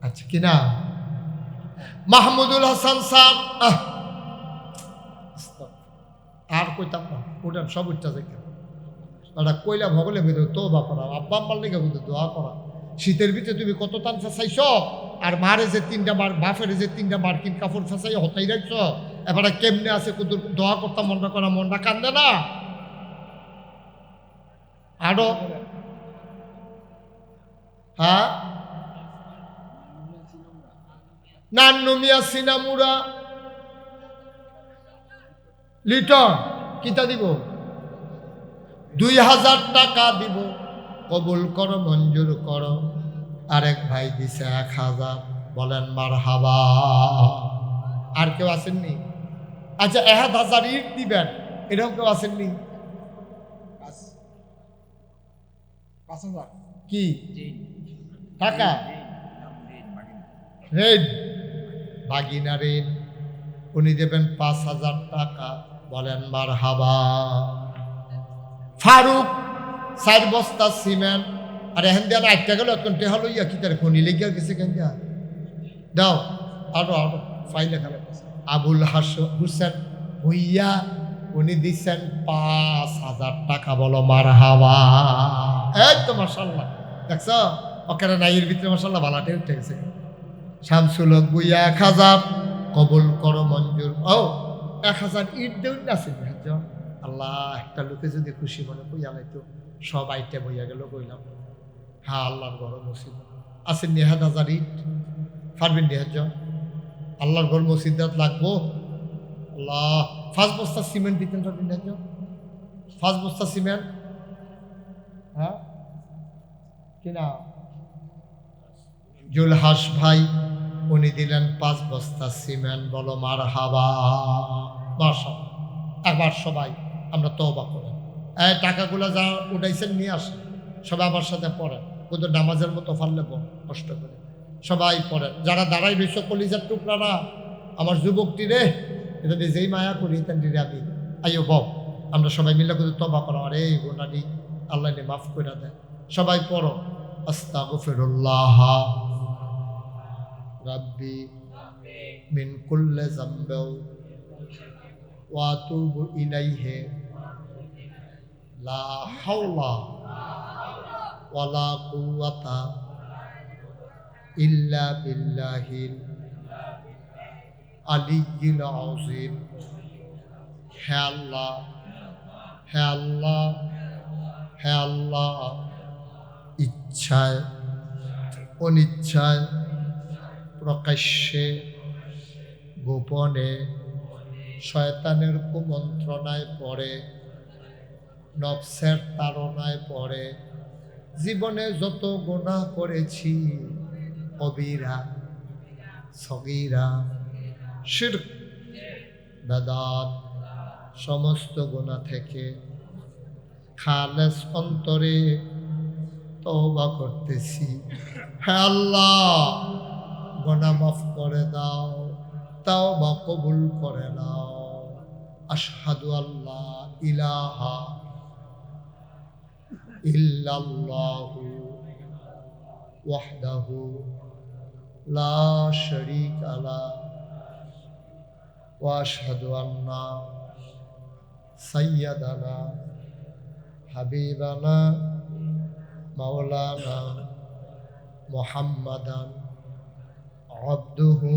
আচ্ছা কিনা? মাহমুদুল হাসান স্যার। আর কইতাম না, ওটা সব উঠটা থেকে ওটা কইলা ভগলে ভিতরে তো বা করা, আব্বা আম্মার লেগে বুঝতে দোয়া করা। শীতের ভিতরে তুমি কত টান ফেসাইছ, আর মারে যে 3টা বার, বাপের যে 3টা মার্কিন কাপড় ফেসাই হতাই রাখছ। এবারে কেমনে আছে কুতুর দোয়া করতাম, মনটা করা মনটা কান্দে না। আরো হ্যাঁ নান্নু মিয়া সিনামুরা লিটন কিতা দিব? 2000 টাকা দিব। কবুল করো, মঞ্জুর করো। আরেক ভাই দিছে 1000। বলেন মারহাবা। আর কেউ আসেননি? আচ্ছা 1000 ইট দিবেন, এরকম কেউ আসেননি? 5,000 কি টাকা? ঋণ, বাগিনা ঋণ। উনি দেবেন 5,000 টাকা। বলেন মারহাবা। ফারুক 4 বস্তা সিমেন্ট। আর এখন দেন 8 টাকা লটকনটে হলো ইয়া কি তার খনি লেগে গেছে কেন? দাও আরো আরো ফাইলে খাবে। আবুল হুসেন ভুইয়া উনি দিচ্ছেন 5,000 টাকা। বলো মারহাবা। এই তো মাশাআল্লাহ, দেখছ ওখানে নাইয়ের ভিতরে মাশাআল্লাহ ভালাটে উঠে গেছে। শামসুল হক ভুইয়া 1000 কবুল করো মঞ্জুর। ও 1000 ইট দেউন আছে। আল্লাহ, একটা লোকে যদি খুশি মনে কইয়া লাইতো সব আইটে বইয়া গেল কইলাম। হ্যাঁ, আল্লাহর ঘর মসজিদ আছে। 1000 ইট পারবেন? আল্লাহর ঘর মসজিদাত লাগবো। আল্লাহ, 5 বস্তা সিমেন্ট দিতেন পারবেন? 5 বস্তা সিমেন্ট। হ্যাঁ কিনা? জুলহাস ভাই উনি দিলেন 5 বস্তা সিমেন্ট। বলো মারহাবা। মাশাআল্লাহ। একবার সবাই আমরা তওবা করেন। এই টাকাগুলো যা উঠাইছেন নিয়ে আসেন, সবাই আমার সাথে পড়েন। কিন্তু নামাজের মতো ফাললে কষ্ট করে সবাই পড়েন। যারা দাঁড়াই রয়েছে কলিজার টুকরারা, আমার যুবকটি রে, এটা যেই মায়া করি তেন আমি আইও বব, আমরা সবাই মিলে কিন্তু তওবা করা। আরে এই গোনাটি আল্লাহ নে মাফ করে দেয়। সবাই পড়ো, আস্তাগফিরুল্লাহ রাব্বি মিন কুল্লি যামবি ওয়া আতুবু ইলাইহি লা হাওলা ওয়ালা কুওয়াতা ইল্লা বিল্লাহিল আলিয়্যিল আযীম। হে আল্লাহ, হে আল্লাহ, হে আল্লাহ, ইচ্ছায় অনিচ্ছায় প্রকাশ্যে গোপনে শয়তানের কুমন্ত্রণায় পড়ে, নফসের তাড়নায় পড়ে জীবনে যত গুনাহ করেছি, কবিরা সগীরা শিরক বেদাত, সমস্ত গুনাহ থেকে খালেস অন্তরে তওবা করতেছি। হে আল্লাহ, গুনাহ মাফ করে দাও, তওবা কবুল করে নাও। আশহাদু আল্লা ইলাহা ইল্লাল্লাহু ওয়াহদাহু লা শারীকা লাহু ওয়া আশহাদু আন্না সাইয়্যিদানা হাবিবানা মাওলানা মুহাম্মাদান আবদুহু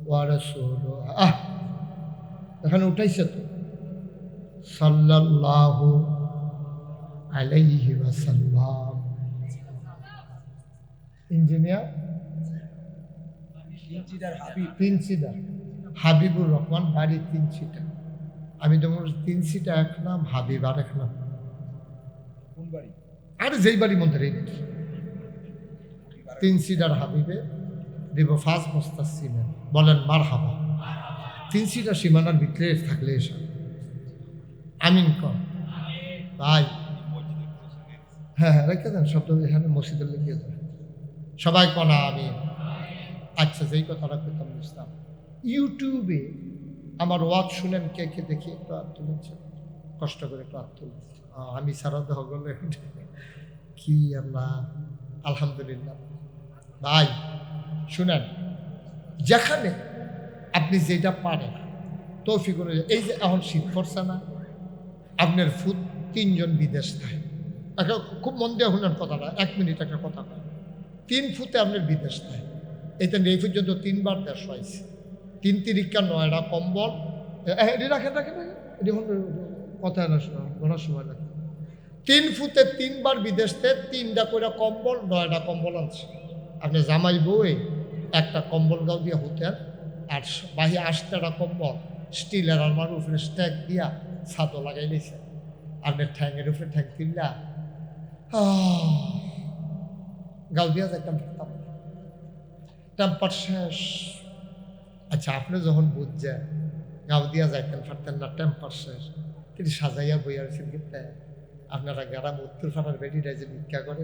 ওয়া রাসূলুহু। এখানে উঠাইছে তো সাল্লাল্লাহু আলাইহি ওয়াসাল্লাম। ইঞ্জিনিয়ার তিনশিটা হাবিবুর রহমান, বাড়ি তিনশিটা। আমি তোমার তিনশিটা এক নাম, হাবিব আর এক নাম। আর যেই বাড়ি মধ্যে তিনশিটার হাবিবে দেব 5 বস্তা সিমেন্ট। বলেন মারহাবা। তিনশিটা সীমানার ভিতরে থাকলে এসব আমিন কর ভাই। হ্যাঁ হ্যাঁ, রেখে দেন শব্দ এখানে মসজিদের লিখিয়ে দেন সবাই কনা আমিন। আচ্ছা, যেই কথাটা পেতাম বুঝতাম, ইউটিউবে আমার ওয়াজ শুনেন কে কে দেখি একটু হাত তুলেছে, কষ্ট করে একটু হাত তুলেছে। আমি সারা দেহ গলে কি আল্লাহ, আলহামদুলিল্লাহ। ভাই শুনেন, যেখানে আপনি যেটা পারেন তৌফিক অনুযায়ী, এই যে এখন শীত পড়ছে না, আপনার ফুট 3 জন বিদেশ থাকে। একটা খুব মন দিয়ে শুনেন কথাটা, 1 মিনিট একটা কথা কয়। 3 ফুটে আপনার বিদেশ থাকে। এইটা এই পর্যন্ত 3 বার দেশ হয়েছে। 3 তিরিকা 9টা কম্বল। এটি রাখেন রাখেন রাখেন, এটি কথা না শোনা ঘোরার সময় লাগে। 3 ফুটে 3 বার বিদেশতে 3টা করে কম্বল, 9টা কম্বল আনছে। আপনি জামাই বউয়ে একটা কম্বল গাও দিয়ে হতেন, আর বাহি 8টা কম্বল স্টিলের আলমার উপরে স্ট্যাক দিয়া ছাদও লাগাই দিয়েছে। আপনার ঠ্যাংয়ের উপরে ঠ্যাং তিনলা গাও দিয়া যাইতাম, টেম্পার শেষ। আচ্ছা আপনি যখন বুঝছেন গাও দিয়া যাইতেন পারতেন না টেম্পার শেষ তিনি সাজাইয়া বইয়া রয়েছেন কিন্তু আপনারা গ্রাম উত্তর পাড়ার বেডিটা যে ভিক্ষা করে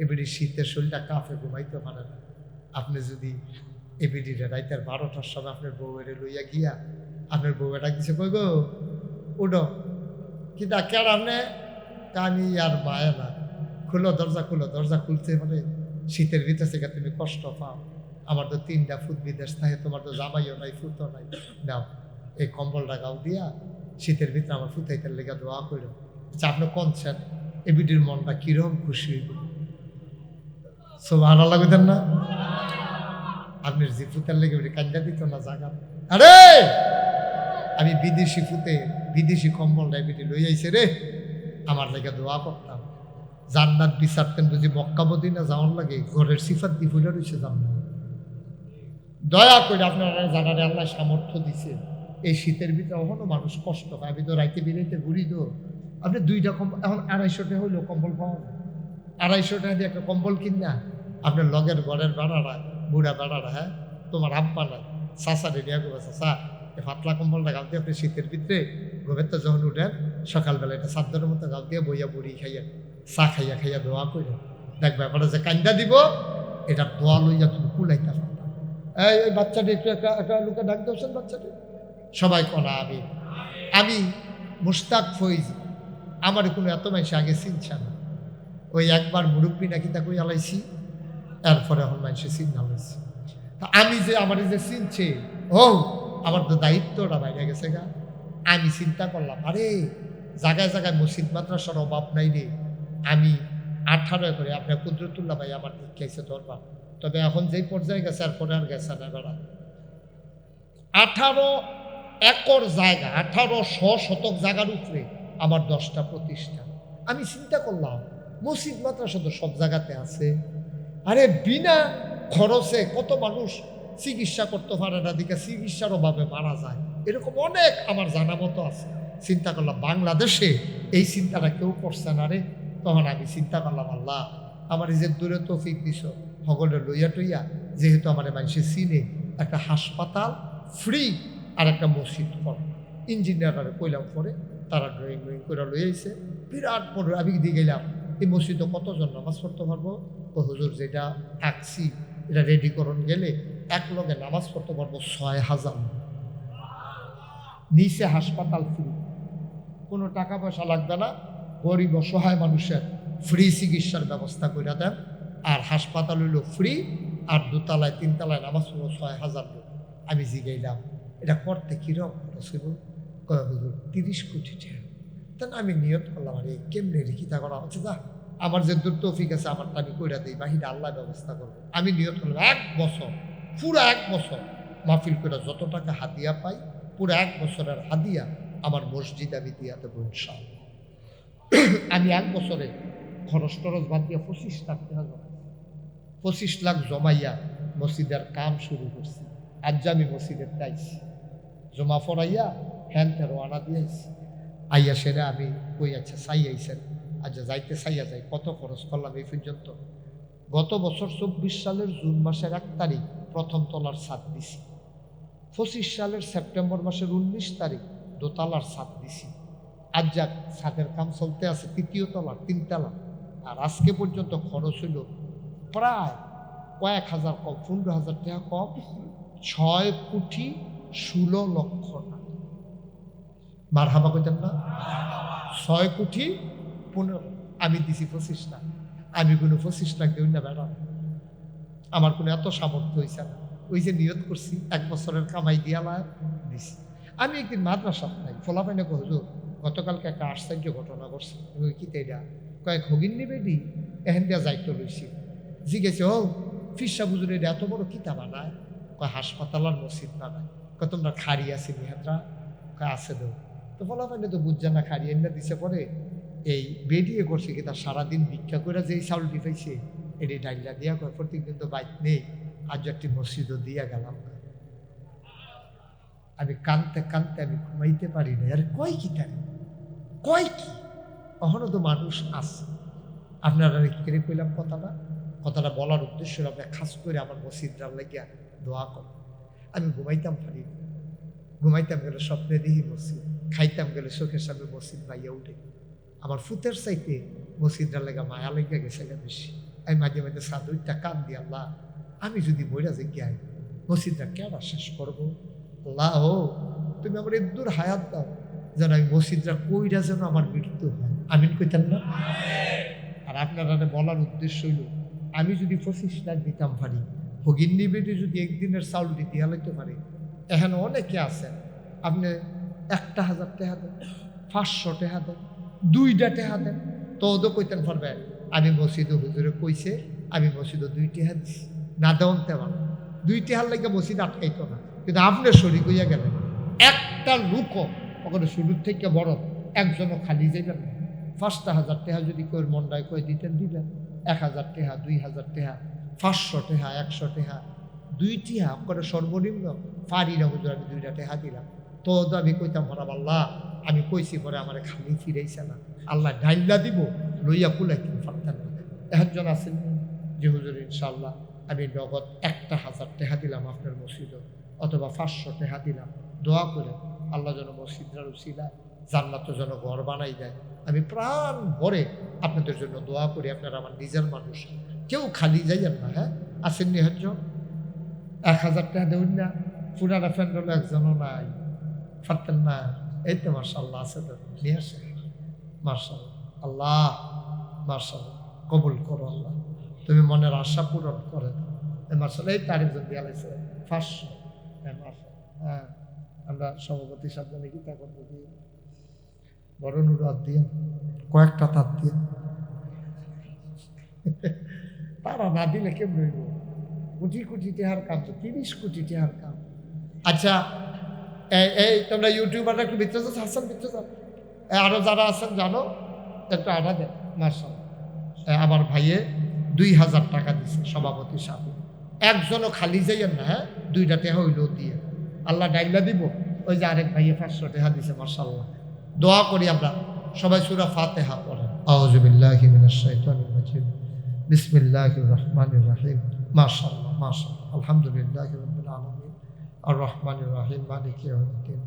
এবিডি শীতের শরীরটা কাফে ঘুমাইতে পারে না। আপনি যদি এবিডিটা রাইতের 12টার সময় আপনার বউয়ের লইয়া গিয়া আপনার বউয়ে ডাক দিছে কই গো উডো কি ডাক্তার আপনি কানি আর মায়া না খুলো দরজা খুলতে পারে শীতের ভিতর থেকে তুমি কষ্ট পাও। আমার তো 3টা ফুট বিদেশ থাকে, তোমার তো জামাইও নাই ফুটও নাই, নাও এই কম্বলটা গাও দিয়া শীতের ভিতরে আমার ফুটাইতে লেগে দোয়া করো। আচ্ছা আপনি কনছেন এবিডির মনটা কিরকম খুশি হইব, সব ভালো লাগতেন না? আপনি যে ফুতের লেগে কান্দা দিত না জায়গা, আরে আমি বিদেশি ফুতে বিদেশি কম্বলটা এবিডি লই আইছে রে, আমার লেগে দোয়া করতাম। জান্নাত বিচারতেন বুঝি মক্কা মদিনা যাওয়ার লাগে ঘরের সিফাত দি ফুলে রয়েছে জান্নাত। দয়া করে আপনারা জানারে আল্লাহ সামর্থ্য দিছে। এই শীতের ভিতরে এখনো মানুষ কষ্ট পায়। আমি তো রাইতে বেরোইতে ঘুরি তো, আপনি 2টা কম্বল এখন 250 টাকা হইলেও কম্বল পাওয়া যায়। 250 টাকা দিয়ে একটা কম্বল কিনা আপনার লগের ঘরের বেড়ারা বুড়া বেড়ারা, হ্যাঁ তোমার আব্বা নাই চাষা রেডিয়া করবে, চাষা এই পাতলা কম্বলটা গাও দিয়ে আপনি শীতের ভিতরে গোবের তো যখন উঠেন সকালবেলা এটা চাদরের মতো গাও দিয়ে বইয়া বুড়ি খাইয়া চা খাইয়া দোয়া করে দেখবে এবারে যে কান্দা দিব এটা দোয়া লইয়া তুমি কুলাইতে পারতাম। এই বাচ্চাটি একটু একটা লোকে ডাক দেওছেন বাচ্চাটি সবাই কনা আমি মুশতাক ফৈজ, আমার কোনো এত মানুষ আগে চিনছে না। ওই একবার মুরব্বী নাকি তা কই আলাইছি, এরপরে এখন মানুষের চিন্তা হয়েছে। তা আমি যে আমার যে চিনছে, ও আমার তো দায়িত্বটা বাইরে গেছে গা। আমি চিন্তা করলাম আরে জায়গায় জায়গায় মসজিদ মাদ্রাসার অভাব নাই রে। আমি 18 করে আপনার কুদরতুল্লাহ ভাই আমার শিক্ষাইছে দরবার, তবে এখন যেই পর্যায়ে গেছে এরপরে আর গেছে না বেড়া। 18 একর জায়গা, 1800 শতক জায়গার উপরে আমার 10টা প্রতিষ্ঠান। আমি চিন্তা করলাম মসজিদ মাদ্রাসা তো সব জায়গাতে আছে, আরে বিনা খরচে কত মানুষ চিকিৎসা করতে পারে না, দিকে চিকিৎসার অভাবে মারা যায়, এরকম অনেক আমার জানা মতো আছে। চিন্তা করলাম বাংলাদেশে এই চিন্তাটা কেউ করছে না রে। তখন আমি চিন্তা করলাম আল্লাহ আমার এই যে দূরে তৌফিক দিছ সকলে লইয়া টইয়া, যেহেতু আমার মানুষে চিনে একটা হাসপাতাল ফ্রি আর একটা মসজিদ কর। ইঞ্জিনিয়াররা কইলাম পরে তারা ড্রয়িং করে লই আইছে বিরাট বড়। আমি দিয়ে গেলাম এই মসজিদে কতজন নামাজ পড়তে পারবো, ও হুজুর যেটা আঁকছি এটা রেডি করুন গেলে এক লগে নামাজ পড়তে পারবো 6000। নিচে হাসপাতাল ফ্রি, কোনো টাকা পয়সা লাগবে না, গরিব অসহায় মানুষের ফ্রি চিকিৎসার ব্যবস্থা করে দেন। আর হাসপাতাল হইল ফ্রি, আর 2তলায় 3তলায় নামাজ পড়বো 6000 লোক। আমি জিগাইলাম এটা করতে কিরকম খরচ হইব, কয় হুজুর 30 কোটি টাকা। তা আমি নিয়ত করলাম আরে কেমনে রেখিতা করা হচ্ছে, যা আমার যে দূর তৌফিক আছে আমার আমি কইরা দিই, বাহিরে আল্লাহ ব্যবস্থা করবো। আমি নিয়ত করলাম 1 বছর পুরো 1 বছর মাহফিল করে যত টাকা হাদিয়া পাই পুরো 1 বছরের হাদিয়া আমার মসজিদ আমি দিয়া দেবো ইনশাআল্লাহ। আমি 1 বছরে খরচ টরচ বাদ দিয়া 25 লাখ টাকা জমাই, 25 লাখ জমাইয়া মসজিদের কাম শুরু করছি। আজ আমি মসজিদের চাইছি জমা ফরাইয়া হ্যান তেরো আনা দিয়েছি। আইয়া সেরে আমি কই আচ্ছা চাই আইসেন, আচ্ছা যাইতে চাইয়া যাই কত খরচ করলাম এই পর্যন্ত। গত বছর 24 সালের জুন মাসের 1 তারিখ প্রথম তলার ছাদ দিছি, 25 সালের সেপ্টেম্বর মাসের 19 তারিখ দোতলার ছাদ দিছি। আজ যাক ছাদের কাম চলতে আছে 3য় তলা 3তলা। আর আজকে পর্যন্ত খরচ হইল প্রায় কয়েক হাজার কম, 15,000 টাকা কম, 6,16,00,000 টাকা। মারহাবা কইতেন না? 6,15,00,000 আমি দিছি 25 লাখ। আমি কোনো 25 লাখ দেই না বেড়া, আমার কোনো এত সামর্থ্য হয়েছে না। ওই যে নিয়ত করছি 1 বছরের কামাই দিয়া দিছি। আমি একদিন মাদ্রাসা নাই ফোলা পাইনা হুজুর গতকালকে একটা আশ্চর্য ঘটনা করছে। কি এটা কয়েক হগিন নিবে দি এহেন দিয়া যাইতে লইছি। জিজ্ঞেস ও ফিসা বুঝুর এটা এত বড় কিতা বানায়, কয় হাসপাতাল আর মসজিদ বানায়। কয় তোমরা খাড়ি আছে নিহাতরা, কয় আছে দো। তো ফলা পাইলে তো বুঝছে না খাড়ি এনে দিছে পরে এই বেরিয়ে করছে কি তার সারাদিন ভিক্ষা করে যে চাউলটি পাইছে এটি ডাইলা দিয়া কয় প্রত্যেকদিন তো বাইক নেই, আজ একটি মসজিদও দিয়া গেলাম। আমি কানতে কানতে আমি ঘুমাইতে পারি না। আর কয় কি তাই কয় কি কখনো তো মানুষ আছে। আপনারা কেড়ে কইলাম কথাটা বলার উদ্দেশ্য আপনি খাস করে আমার মসজিদটার লাগিয়া দোয়া কর। আমি ঘুমাইতাম পারি না। ঘুমাইতাম গেলে স্বপ্নে দিহি মসজিদ, খাইতাম গেলে চোখের সামনে মসজিদ ভাইয়া উঠে। আমার ফুতের চাইতে মসজিদরা লেগা মায়া লেগে গেছে গা বেশি। আমি মাঝে মাঝে সাদুরটা কান দি, আল্লাহ আমি যদি মইরা যে গিয়াই মসজিদটা কেডা শেষ করবো? আল্লাহ ও তুমি আমার একদূর হায়াত দাও যেন আমি মসজিদরা কইরা যেন আমার মৃত্যু হয়। আমিন কইতেন না? আর আপনারা বলার উদ্দেশ্য হইল, আমি যদি 25 লাখ দিতাম পারি, ভগিন্নি বেটি যদি একদিনের চাউল দিতে হালাইতে পারে, এখানে অনেকে আছেন আপনি 1,000 টাকা দেন, 500 টাকা দেন, 2টা টাকা দেন, তো ওদের কইতেন পারবে আমি মসজিদে হুজুরে কইছে আমি মসজিদে 2 টাকা দিছি, না দেওয়ান তেমন 2 টাকার লাগে মসজিদ আটকাইতো না। কিন্তু আপনি শরীর হইয়া গেলেন, একটা লোকও ওখানে শুরুর থেকে বড় একজনও খালি যাইবেন না। 5,000 টাকা যদি কেউ মন্ডায় কয়ে দিতেন দিবেন, 1,000 টাকা, 2,000 টাকা, 500 টাকা, 100 টাকা, 2 টাকা করে সর্বনিম্ন পারি না হুজুর আমি 2টা টাকা দিলাম। তো আমি কইতাম ভরাব আল্লাহ আমি কইছি পরে আমার খালি ফিরাইছে না, আল্লাহ ডাইল্লা দিব লইয়া কুলাইতে পারতেন না। একজন আছেন যে হুজুর ইনশাল্লাহ আমি নগদ 1,000 টাকা দিলাম আপনার মসজিদে, অথবা 500 টাকা দিলাম, দোয়া করে আল্লাহ যেন মসজিদরার উসিলা জান্নাত যেন ঘর বানাই দেয়। আমি প্রাণ ভরে আপনাদের জন্য দোয়া করি, আপনারা আমার নিজের মানুষ, কেউ খালি যাইয়েন না। হ্যাঁ আসেননি হজ্জ 1,000 টাকা দেউন না, পুরানা ফ্রেন্ড হলো একজনও নাই, পারতেন না? এই তো মার্শাল্লাহ আছে, তো নিয়ে আসে মার্শাল্লাহ। আল্লাহ মার্শাল্লাহ কবুল করো আল্লাহ, তুমি মনের আশা পূরণ করে দাও। মার্শাল্লাহ এই তারিখজন দিয়ে আলাইছে 500। হ্যাঁ মার্শাল্লাহ, হ্যাঁ আমরা সভাপতি সাবধানে কি তা করবো দিয়ে বড় নুরাত দিয়ে কয়েকটা তার দিয়ে তারা না দিলে কেমন হইব? কোটি কোটি টাকার কাম, তো 30 কোটি টাকার কাম। আচ্ছা এই তোমরা ইউটিউবাররা একটু ভিতরে যাচ্ছ, হাসান ভিতরে যাও, আরো যারা আছেন জানো একটু আড়া দেন। মার্শাল্লাহ আমার ভাইয়ে 2,000 টাকা দিচ্ছে সভাপতি সাহেব, একজনও খালি যাইয়েন না। হ্যাঁ 2টা টাকা হইলেও দিয়ে আল্লাহ ডাইলা দিব। ওই যে আরেক ভাইয়ে 500 টাকা দিছে মার্শাল্লাহ। দোয়া করি আমরা সবাই সূরা ফাতিহা পড়েন। আউযু বিল্লাহি মিনাশ শাইতানির রাজিম, বিসমিল্লাহির রহমানির রহিম। মাশাআল্লাহ মাশাআল্লাহ, আলহামদুলিল্লাহি রাব্বিল আলামিন, আর রহমানির রহিম, মালিকি ইয়াউমিদ্দিন,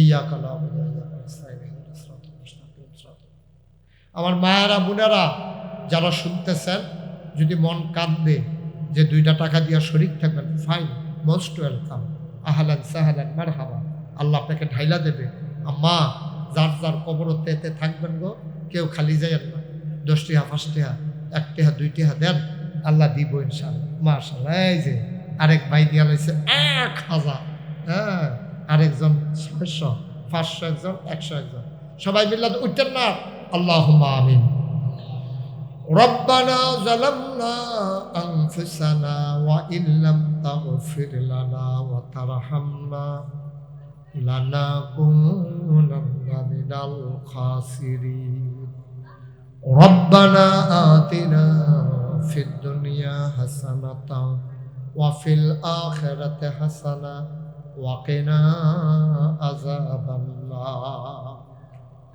ইয়্যাকা না'বুদু ওয়া ইয়্যাকা নাস্তাঈন, ইহদিনাস সিরাতাল মুস্তাকিম, সিরাতাল। আমার মায়েরা বোনেরা যারা শুনতেছেন, যদি মন কাঁদবে যে 2টা টাকা দিয়া শরীক থাকবেন, ফাইন, মোস্ট ওয়েলকাম, আহলান সাহলান মারহাবা, আল্লাহ আপনাকে ঢাইলা দেবে। আম্মা যার যার কবরতে এতে থাকবেন গো, কেউ খালি যাইয়েন না। 10 টাকা, 5 টাকা, 1 টাকা, 2 টাকা দেন, আল্লাহ দিব ইনশাআল্লাহ। মাশাআল্লাহ এই যে আরেক ভাই দিয়া লাইছে 1,000, হ্যাঁ আরেকজন 600, 500 একজন, 100 একজন, সবাই মিল্লা উঠতেন না। আল্লাহুম্মা আমিন। রব্বানা যালামনা আনফুসানা ওয়া ইল্লাম তাগফির লানা ওয়া তারহামনা লানাকুনান্না মিনাল খাসিরিন। রব্বানা আতিনা ফিদ দুনিয়া হাসানাতাও ওয়া ফিল আখিরাতি হাসানা ওয়া কিনা আযাবান্নার।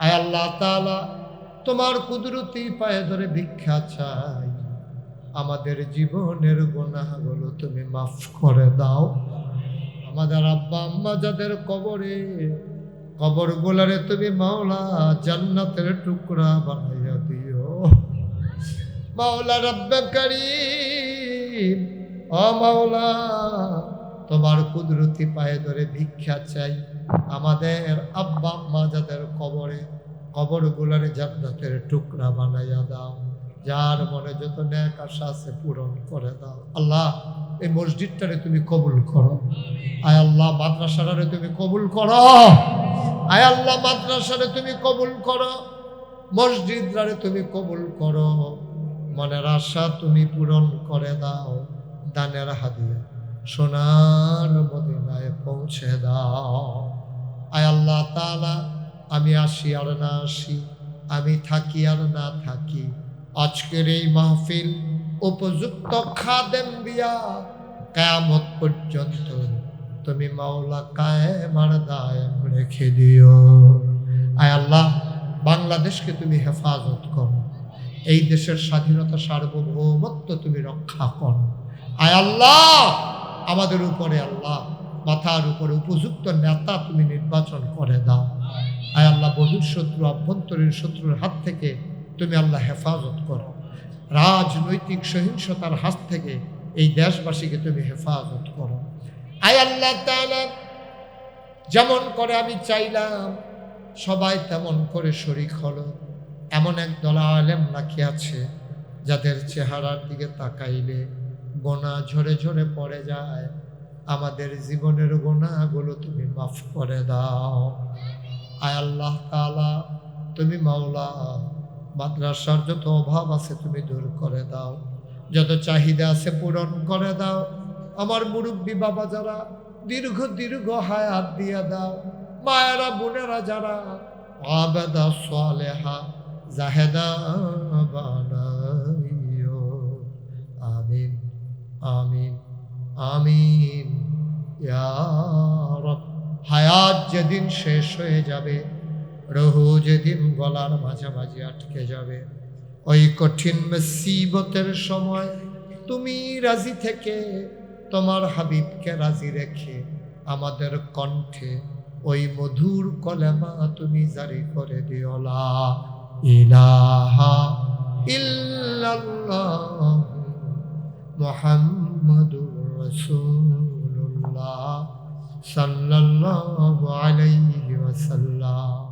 আয় আল্লাহ তাআলা তোমার কুদরতি পায়ে ধরে ভিক্ষা চাই, আমাদের জীবনের গুনাহগুলো তুমি মাফ করে দাও। আমাদের আব্বা আম্মা যাদের কবর গোলারে তুমি মাওলা জান্নাতের টুকরা বানাইয়া দিও। মাওলা রব্বে করিম, ও মাওলা তোমার কুদরতি পায়ে ধরে ভিক্ষা চাই, আমাদের আব্বা আম্মা যাদের কবর গুলারে জান্নাতের টুকরা বানাইয়া দাও। যার মনে যত নেক আশা আছে পূরণ করে দাও। আল্লাহ এই মসজিদটারে তুমি কবুল করো। আয় আল্লাহ মাদ্রাসারে তুমি কবুল করো। আয় আল্লাহ মাদ্রাসারে তুমি কবুল করো, মসজিদরে তুমি কবুল করো। মনের আশা তুমি পূরণ করে দাও। দানের হাদিয়া সোনার মদিনায় পৌঁছে দাও। আয় আল্লাহ তাআলা আমি আসি আর না আসি, আমি থাকি আর না থাকি, আজকের এই মাহফিল উপযুক্ত খাদেম দিয়া কিয়ামত পর্যন্ত তুমি মাওলা কায়েম আর দায়েম রেখে দিও। আয় আল্লাহ বাংলাদেশকে তুমি হেফাজত করো, এই দেশের স্বাধীনতা সার্বভৌমত্ব তুমি রক্ষা করো। আয় আল্লাহ আমাদের উপরে আল্লাহ মাথার উপরে উপযুক্ত নেতা তুমি নির্বাচন করে দাও। আয় আল্লাহ, বহিঃশত্রু অভ্যন্তরীণ শত্রুর হাত থেকে তুমি আল্লাহ হেফাজত করো। রাজনৈতিক সহিংসতার হাত থেকে এই দেশবাসীকে তুমি হেফাজত করো। আয় আল্লাহ তাআলা, যেমন করে আমি চাইলাম সবাই তেমন করে শরীক হলো। এমন এক দল আলেম নাকি আছে যাদের চেহারার দিকে তাকাইলে গোনা ঝরে ঝরে পড়ে যায়। আমাদের জীবনের গোনাগুলো তুমি মাফ করে দাও। আয় আল্লাহ তাআলা, তুমি মাওলা মাদ্রাসার যত অভাব আছে তুমি দূর করে দাও, যত চাহিদা আছে পূরণ করে দাও। আমার মুরব্বী বাবা যারা দীর্ঘ দীর্ঘ হায়াত দিয়ে দাও। মায়েরা বোনেরা যারা আবেদা সালেহা জাহেদা বানাইও। আমিন আমিন আমিন ইয়া রব। হায়াত যেদিন শেষ হয়ে যাবে, রহু যেদিন গলার মাঝামাঝি আটকে যাবে, ওই কঠিন মুসিবতের সময় তুমি রাজি থেকে তোমার হাবিবকে রাজি রেখে আমাদের কণ্ঠে ওই মধুর কলেমা তুমি জারি করে দিও, লা ইলাহা ইল্লাল্লাহ মুহাম্মাদুর রাসূলুল্লাহ সাল্লাল্লাহু আলাইহি ওয়াসাল্লাম।